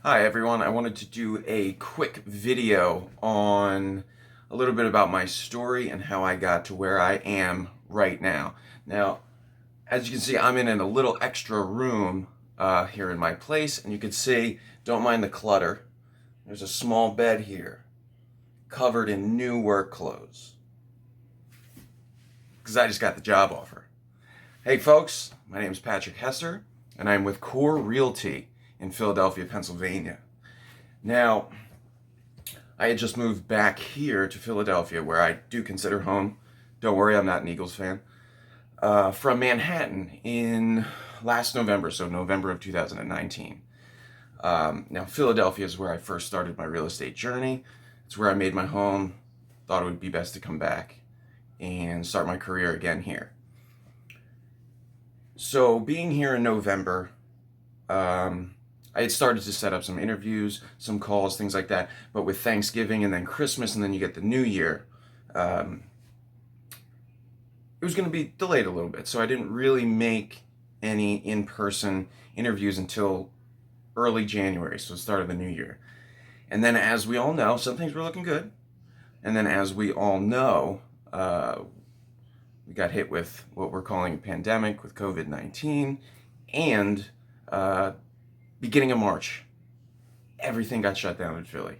Hi everyone, I wanted to do a quick video on a little bit about my story and how I got to where I am right now. Now, as you can see, I'm in a little extra room here in my place, and you can see, don't mind the clutter, there's a small bed here covered in new work clothes because I just got the job offer. Hey folks, my name is Patrick Hester and I'm with Core Realty in Philadelphia, Pennsylvania. Now, I had just moved back here to Philadelphia, where I do consider home. Don't worry, I'm not an Eagles fan. From Manhattan in last November, so November of 2019. Now, Philadelphia is where I first started my real estate journey. It's where I made my home. Thought it would be best to come back and start my career again here. So, being here in November, I had started to set up some interviews, some calls, things like that. But with Thanksgiving and then Christmas and then you get the New Year, it was going to be delayed a little bit. So I didn't really make any in-person interviews until early January, so the start of the new year. And then, as we all know, some things were looking good. And then, as we all know, we got hit with what we're calling a pandemic with COVID-19. And beginning of March, everything got shut down in Philly.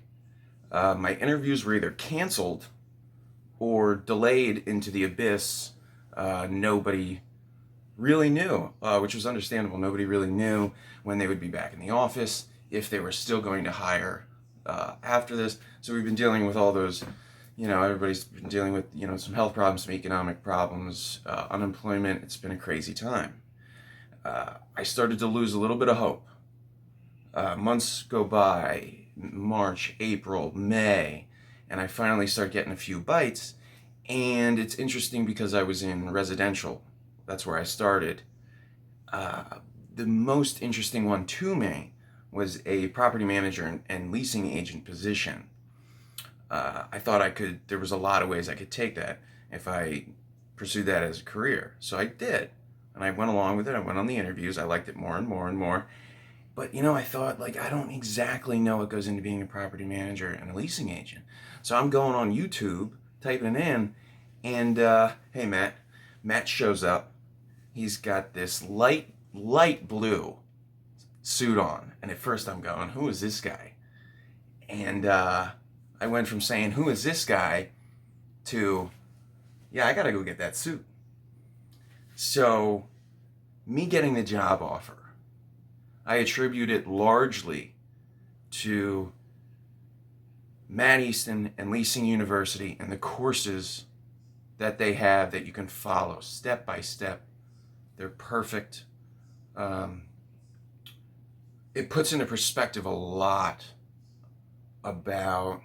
My interviews were either canceled or delayed into the abyss. Nobody really knew, which was understandable. Nobody really knew when they would be back in the office, if they were still going to hire after this. So we've been dealing with all those, everybody's been dealing with, some health problems, some economic problems, unemployment. It's been a crazy time. I started to lose a little bit of hope. Months go by, March, April, May, and I finally start getting a few bites. And it's interesting because I was in residential. That's where I started. The most interesting one to me was a property manager and leasing agent position. I thought there was a lot of ways I could take that if I pursued that as a career. So I did. And I went along with it. I went on the interviews. I liked it more and more and more. But, I thought, I don't exactly know what goes into being a property manager and a leasing agent. So I'm going on YouTube, typing it in, and, hey, Matt shows up. He's got this light blue suit on. And at first I'm going, who is this guy? And I went from saying, who is this guy, to, yeah, I got to go get that suit. So, me getting the job offer, I attribute it largely to Matt Easton and Leasing University and the courses that they have that you can follow step by step. They're perfect. It puts into perspective a lot about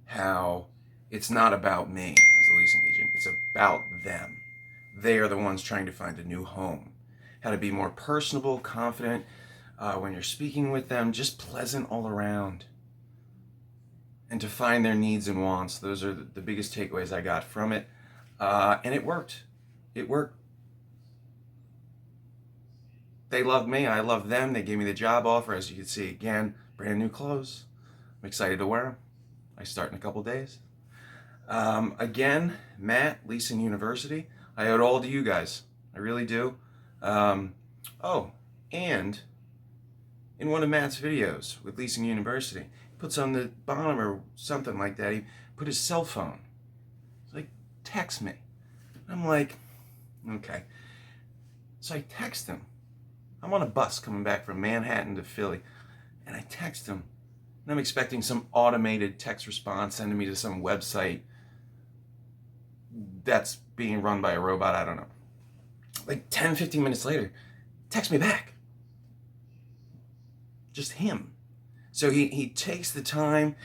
how it's not about me as a leasing agent. It's about them. They are the ones trying to find a new home. How to be more personable, confident when you're speaking with them, just pleasant all around. And to find their needs and wants. Those are the biggest takeaways I got from it. And it worked. It worked. They loved me. I loved them. They gave me the job offer. As you can see, again, brand new clothes. I'm excited to wear them. I start in a couple days. Again, Matt, Leasing University. I owe it all to you guys. I really do. Oh, and in one of Matt's videos with Leasing University, he puts on the bottom or something like that, he put his cell phone. He's like, text me. I'm like, okay. So I text him. I'm on a bus coming back from Manhattan to Philly, and I text him, and I'm expecting some automated text response sending me to some website that's being run by a robot. I don't know. Like 10, 15 minutes later, text me back. Just him. So he takes the time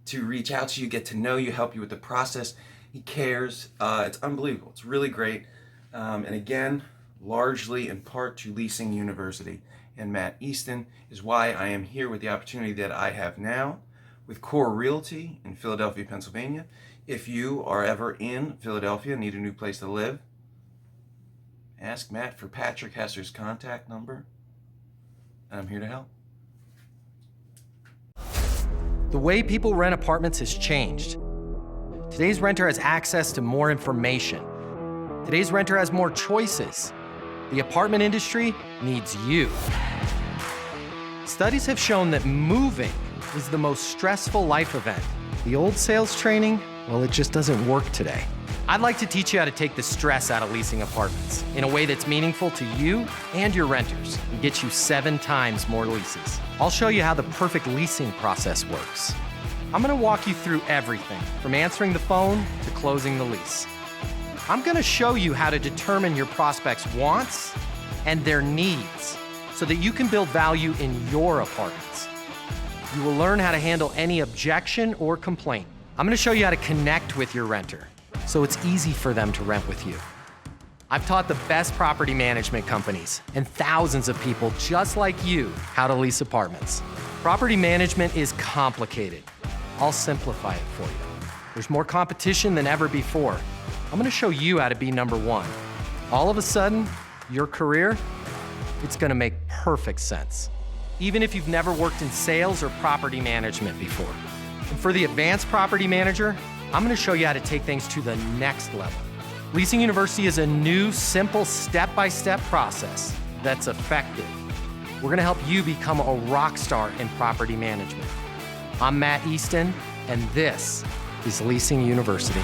to reach out to you, get to know you, help you with the process. He cares. It's unbelievable. It's really great. And again, largely in part to Leasing University and Matt Easton is why I am here with the opportunity that I have now with Core Realty in Philadelphia, Pennsylvania. If you are ever in Philadelphia, need a new place to live, ask Matt for Patrick Hester's contact number, and I'm here to help. The way people rent apartments has changed. Today's renter has access to more information. Today's renter has more choices. The apartment industry needs you. Studies have shown that moving is the most stressful life event. The old sales training, well, it just doesn't work today. I'd like to teach you how to take the stress out of leasing apartments in a way that's meaningful to you and your renters and get you 7 times more leases. I'll show you how the perfect leasing process works. I'm gonna walk you through everything from answering the phone to closing the lease. I'm gonna show you how to determine your prospects' wants and their needs so that you can build value in your apartments. You will learn how to handle any objection or complaint. I'm gonna show you how to connect with your renter so it's easy for them to rent with you. I've taught the best property management companies and thousands of people just like you how to lease apartments. Property management is complicated. I'll simplify it for you. There's more competition than ever before. I'm gonna show you how to be number one. All of a sudden, your career, it's gonna make perfect sense, even if you've never worked in sales or property management before. And for the advanced property manager, I'm gonna show you how to take things to the next level. Leasing University is a new, simple, step-by-step process that's effective. We're gonna help you become a rock star in property management. I'm Matt Easton, and this is Leasing University.